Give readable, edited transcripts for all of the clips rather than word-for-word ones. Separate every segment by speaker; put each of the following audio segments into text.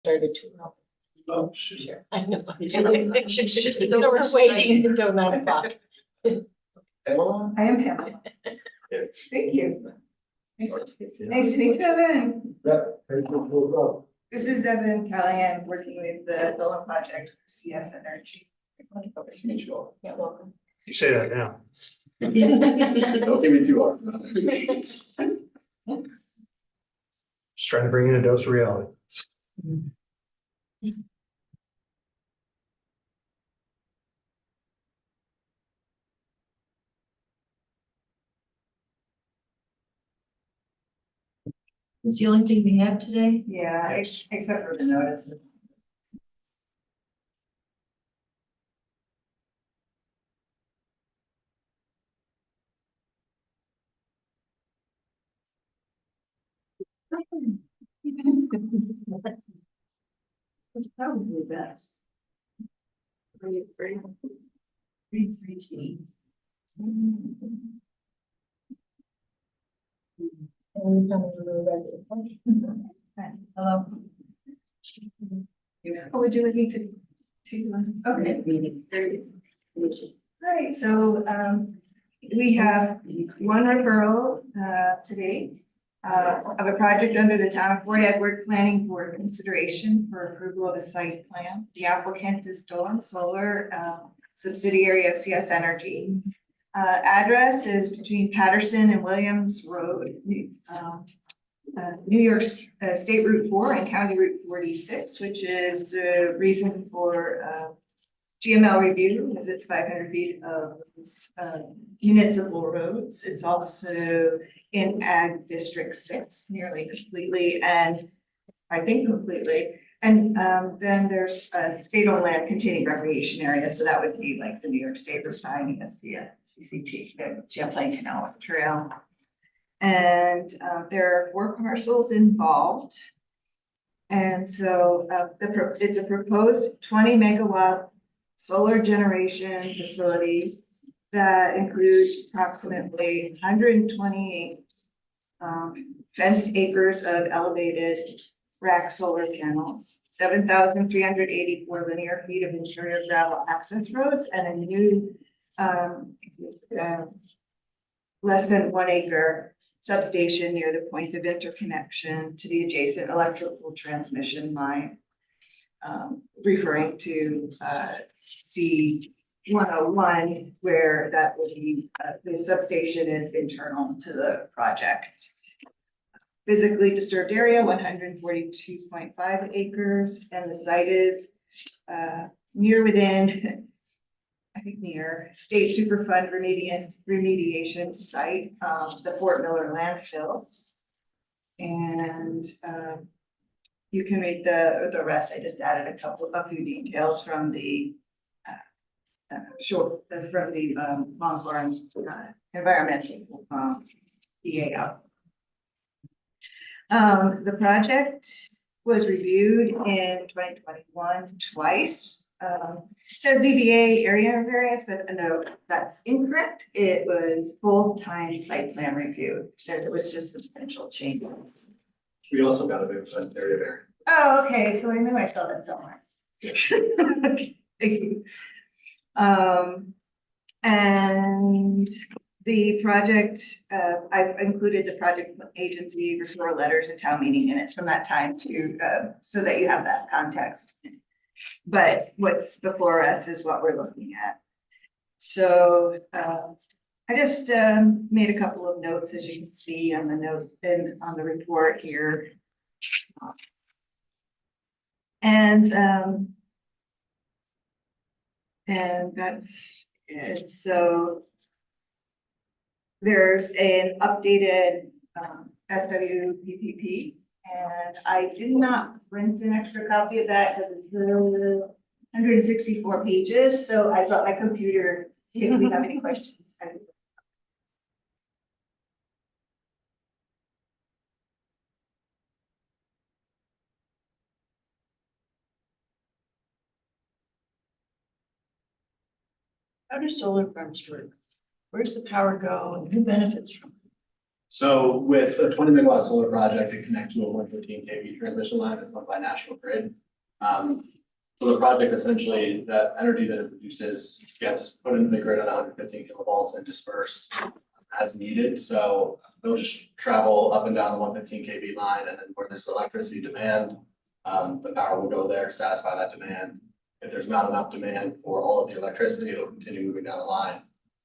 Speaker 1: started to.
Speaker 2: Oh, shit.
Speaker 1: Sure, I know.
Speaker 3: She's just the
Speaker 1: We're
Speaker 3: worst
Speaker 1: waiting
Speaker 3: sight.
Speaker 1: until 9 o'clock.
Speaker 2: Pamela?
Speaker 4: I am Pamela.
Speaker 2: Yeah.
Speaker 4: Thank you. Nice to meet you, Evan.
Speaker 2: Yeah. Well,
Speaker 4: This is Evan Callahan, working with the Dolan Project, CS Energy.
Speaker 2: nice to meet you all.
Speaker 1: Yeah, welcome.
Speaker 5: You say that now.
Speaker 2: Don't give me too hard.
Speaker 5: Just trying to bring in a dose of reality.
Speaker 3: It's the only thing we have today.
Speaker 4: Yeah, except for the notices.
Speaker 3: It's probably best. Three.
Speaker 4: Hello. Oh, would you like me okay. Very good. All right, so, we have one referral, today, of a project under the Town of Fort Edward Planning Board consideration for approval of a site plan. The applicant is Dolan Solar, subsidiary of CS Energy. Address is between Patterson and Williams Road, New York State Route 4 and County Route 46, which is the reason for GML review, because it's 500 feet of municipal roads. It's also in Ag District 6, nearly completely, and I think completely. And then there's a state-owned land containing recreation area, so that would be like the New York State Route 9, the CCT, the Champlain Canal Trail. And there are 4 parcels involved. And so it's a proposed 20 megawatt solar generation facility that includes approximately 128 fenced acres of elevated rack solar panels, 7,384 linear feet of interior gravel access roads, and a new less than 1 acre substation near the point of interconnection to the adjacent electrical transmission line, referring to C-101, where that will be, the substation is internal to the project. Physically disturbed area, 142.5 acres, and the site is within I think near State Superfund remediation site, the Fort Miller landfill. And you can read the rest. I just added a few details from the Longhorn environmental EAO. The project was reviewed in 2021 twice. It says ZBA area variance, but no, that's incorrect. It was full-time site plan review. There was just substantial changes.
Speaker 2: We also got a big area there.
Speaker 4: Oh, okay, so I knew I saw that somewhere. Okay, thank you. And the project, I've included the project agency referral letters and town meeting minutes from that time to, so that you have that context. But what's before us is what we're looking at. So I just made a couple of notes, as you can see on the note and on the report here. And that's it. So there's an updated SWPPP. And I did not print an extra copy of that because it's 164 pages. So I brought my computer. If we have any questions.
Speaker 3: How do solar farms work? Where's the power go and who benefits from it?
Speaker 2: So with a 20 megawatt solar project, it connects to a 115 kV transmission line that's run by National Grid. So the project essentially, the energy that it produces gets put into the grid at 115 kilovolts and dispersed as needed. So it'll just travel up and down the 115 kV line, and then where there's electricity demand, the power will go there to satisfy that demand. If there's not enough demand for all of the electricity, it'll continue moving down the line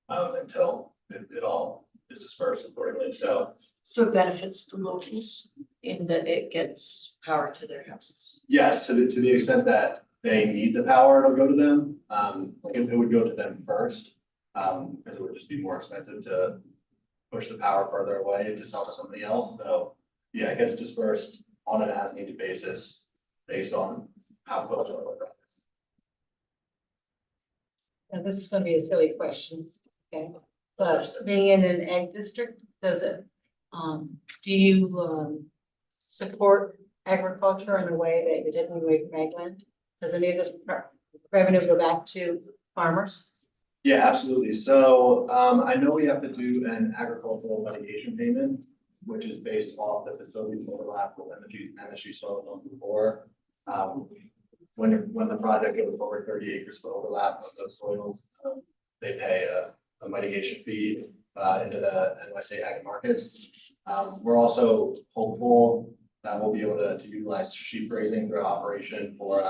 Speaker 2: until it all is dispersed accordingly. So
Speaker 3: So it benefits the locals in that it gets power to their houses.
Speaker 2: yes, to the extent that they need the power, it'll go to them. It would go to them first, because it would just be more expensive to push the power further away to sell to somebody else. So yeah, it gets dispersed on an as needed basis based on how close our load is.
Speaker 1: Now, this is gonna be a silly question, okay? But being in an ag district, does it, do you, support agriculture in a way that you're taking away from ag land? Does any of this revenue go back to farmers?
Speaker 2: Yeah, absolutely. So I know we have to do an agricultural mitigation payment, which is based off the facilities overlap with MSG soil zone before. When the project goes over 30 acres of overlap of those soils, they pay a mitigation fee into the NYSE ag markets. We're also hopeful that we'll be able to utilize sheep grazing through operation for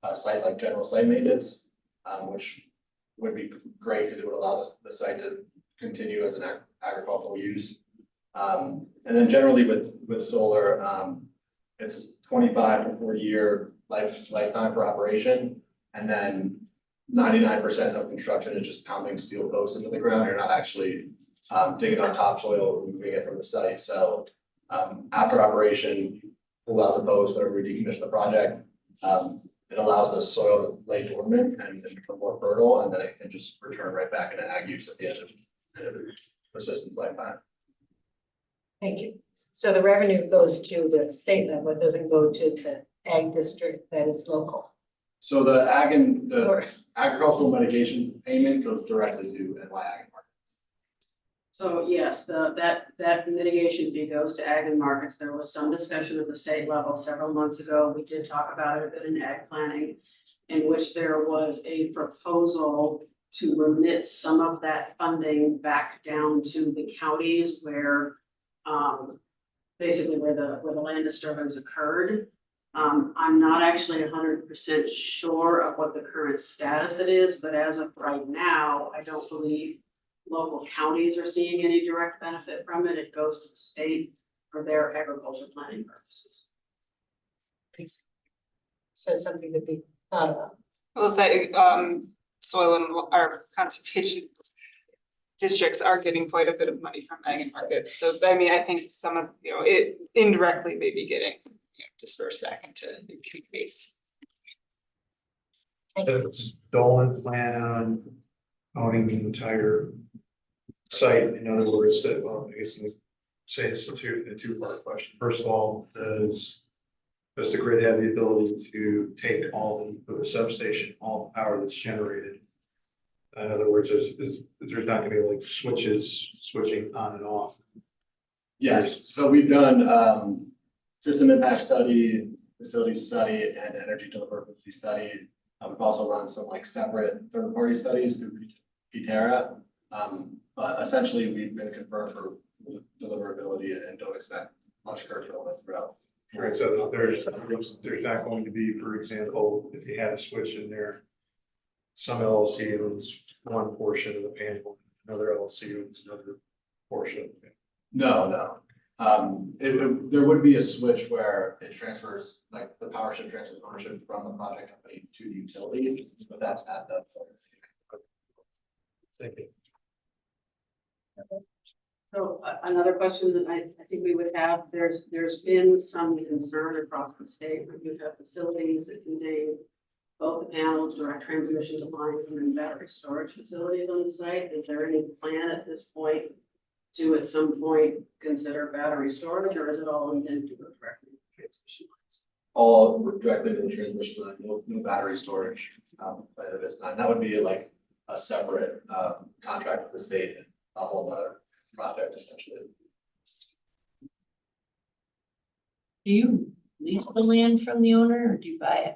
Speaker 2: a site like general site maintenance, which would be great because it would allow the site to continue as an agricultural use. And then generally with solar, it's 25 to 40 year lifetime for operation. And then 99% of construction is just pounding steel posts into the ground. You're not actually digging on topsoil, removing it from the site. So after operation, pull out the post, whenever we decommission the project, it allows the soil to lay dormant and become more fertile, and then it can just return right back into ag use at the end of the system's lifetime.
Speaker 1: Thank you. So the revenue goes to the state level, it doesn't go to the ag district that is local?
Speaker 2: So the ag and the
Speaker 1: Or,
Speaker 2: agricultural mitigation payment goes directly to NY Ag and Markets.
Speaker 6: So yes, that mitigation fee goes to ag and markets. There was some discussion at the state level several months ago. We did talk about it a bit in ag planning, in which there was a proposal to remit some of that funding back down to the counties where basically where the land disturbance occurred. I'm not actually 100% sure of what the current status it is, but as of right now, I don't believe local counties are seeing any direct benefit from it. It goes to the state for their agriculture planning purposes.
Speaker 1: so something to be thought about.
Speaker 7: We'll say, soil and our conservation districts are getting quite a bit of money from ag and markets. So I mean, I think some of, it indirectly may be getting dispersed back into the base.
Speaker 5: Does Dolan plan on owning the entire site? In other words, that, well, I guess we say this is a two-part question. First of all, does the grid have the ability to take all the substation, all the power that's generated? In other words, there's not gonna be like switching on and off.
Speaker 2: Yes, so we've done system impact study, facility study, and energy deliverability study. We've also run some like separate third-party studies through PTERA. But essentially, we've been confirmed for deliverability and don't expect much curtailment throughout.
Speaker 5: Right, so there's not going to be, for example, if you had a switch in there, some LLC owns one portion of the panel, another LLC owns another portion.
Speaker 2: No. There would be a switch where it transfers, like the power shift transfers ownership from the project company to the utility, but that's at the.
Speaker 5: Thank you.
Speaker 6: So another question that I think we would have, there's been some concern across the state when you have facilities that contain both the panels, direct transmission lines, and then battery storage facilities on the site. Is there any plan at this point to at some point consider battery storage, or is it all intended to go directly to transmission lines?
Speaker 2: All directly to the transmission line, no battery storage, at this time. That would be like a separate, contract with the state, and a whole other project essentially.
Speaker 3: Do you lease the land from the owner or do you buy it?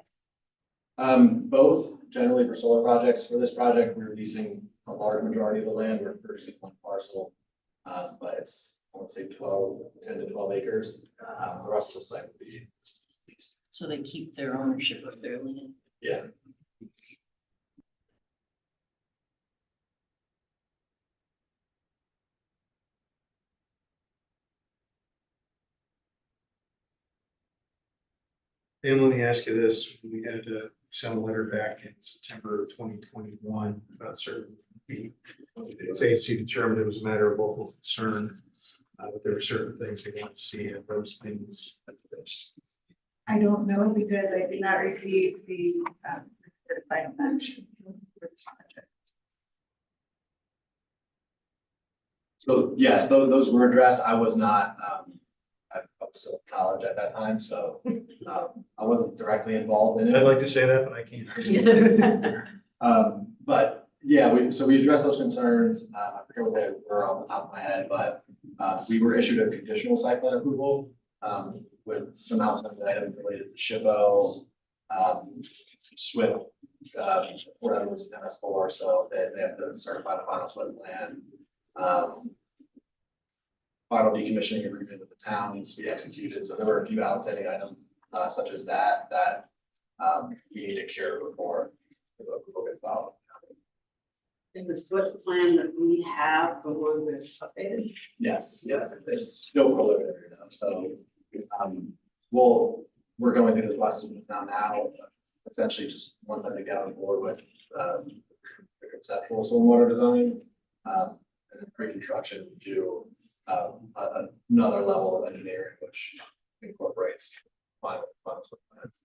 Speaker 2: Both generally for solar projects. For this project, we're leasing a large majority of the land. We're purchasing one parcel. But it's, I would say 10 to 12 acres. The rest of the site would be leased.
Speaker 3: So they keep their ownership of their land?
Speaker 2: Yeah.
Speaker 5: And let me ask you this, we had to send a letter back in September of 2021 about certain. The agency determined it was a matter of local concern, but there were certain things they wanted to see, and those things.
Speaker 4: I don't know because I did not receive the final action for this project.
Speaker 2: So yes, those were addressed. I was not, I was still in college at that time, so I wasn't directly involved in
Speaker 5: I'd
Speaker 2: it.
Speaker 5: like to say that, but I can't.
Speaker 2: But yeah, we addressed those concerns. I forget what they were off the top of my head, but we were issued a conditional site plan approval with some outstanding items related to SHPO, SWIP, whatever was MS4, so they have to certify the final SWIP plan. Final decommissioning agreement with the town needs to be executed, so there were a few outstanding items such as that we need to cure before the approval gets filed.
Speaker 6: Is the switch plan that we have the one that's updated?
Speaker 2: Yes, it's still preliminary though, so, we're going through the process now, essentially just want them to get on board with, the conceptual stormwater design. And then pre-construction do, another level of engineering, which incorporates final plans.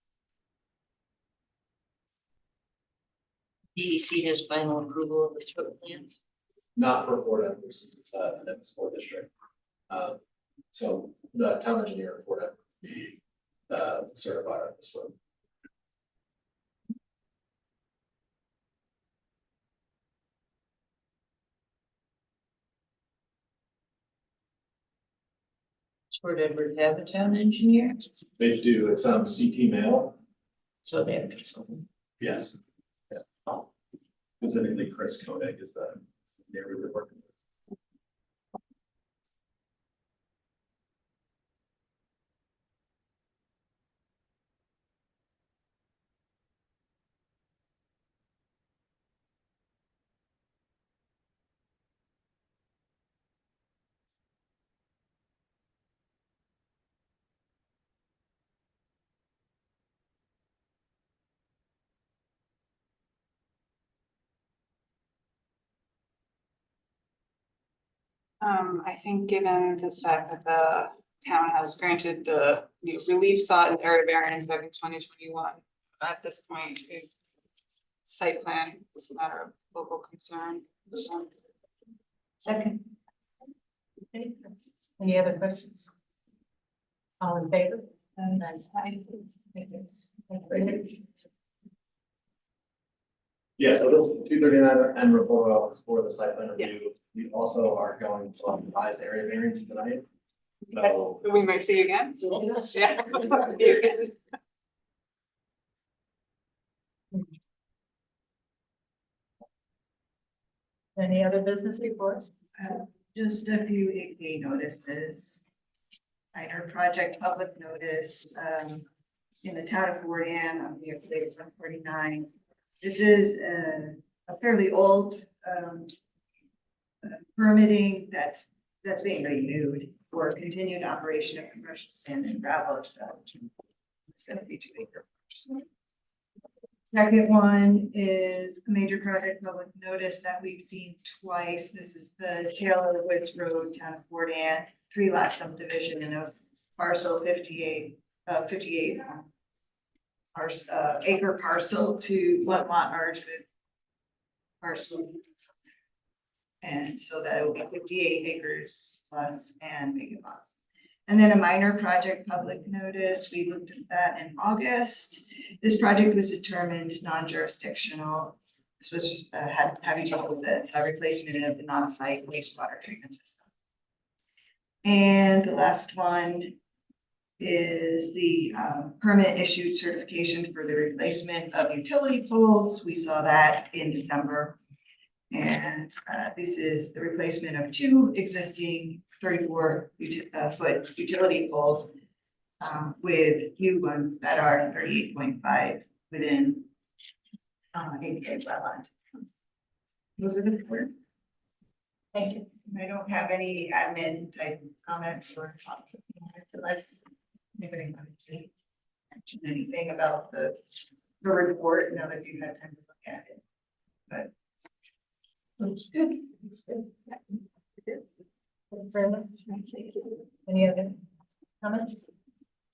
Speaker 3: DEC has final approval of the SWIP plans?
Speaker 2: Not for Fort Edwards, it's an MS4 district. So the town engineer in Fort Edwards would be certified on this one.
Speaker 3: Fort Edward have a town engineer,
Speaker 2: They do, it's CT Mail,
Speaker 3: so they have a consultant.
Speaker 2: yes. Yeah. Specifically, Chris Koenig is the area we're working with.
Speaker 7: I think given the fact that the town has granted the relief sought in area variance back in 2021, at this point, site plan is a matter of local concern.
Speaker 3: Second.
Speaker 1: Okay. Any other questions? All in favor? Nice.
Speaker 2: Yeah, so this 239 and report is for the site plan review. We also are going to revise area variance tonight. So
Speaker 7: We might see you again. Yeah. See you again.
Speaker 1: Any other business reports?
Speaker 4: Just a few AP notices. Minor project public notice, in the town of Fort Anne on the upstate 149. This is a fairly old, permitting that's being renewed for continued operation of commercial sand and gravel establishment. 72 acre parcel. Second one is a major project public notice that we've seen twice. This is the Taylor Woods Road, town of Fort Anne, 3-lot subdivision in a parcel 58 acre parcel to 1 lot merged with parcel. And so that will be 58 acres plus and vacant lots. And then a minor project public notice, we looked at that in August. This project was determined non-jurisdictional. This was having to do with the replacement of the non-site wastewater treatment system. And the last one is the permit issued certification for the replacement of utility poles. We saw that in December. And this is the replacement of two existing 34-foot utility poles with new ones that are 38.5 within APA wetland. Those are the four.
Speaker 1: Thank you.
Speaker 4: I don't have any admin type comments or thoughts unless anybody wanted to mention anything about the report, now that you've had time to look at it. But
Speaker 1: Looks good. Looks good. Thank you very much. Any other comments?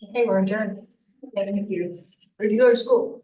Speaker 1: Okay, we're adjourned. Thank you. Where'd you go to school?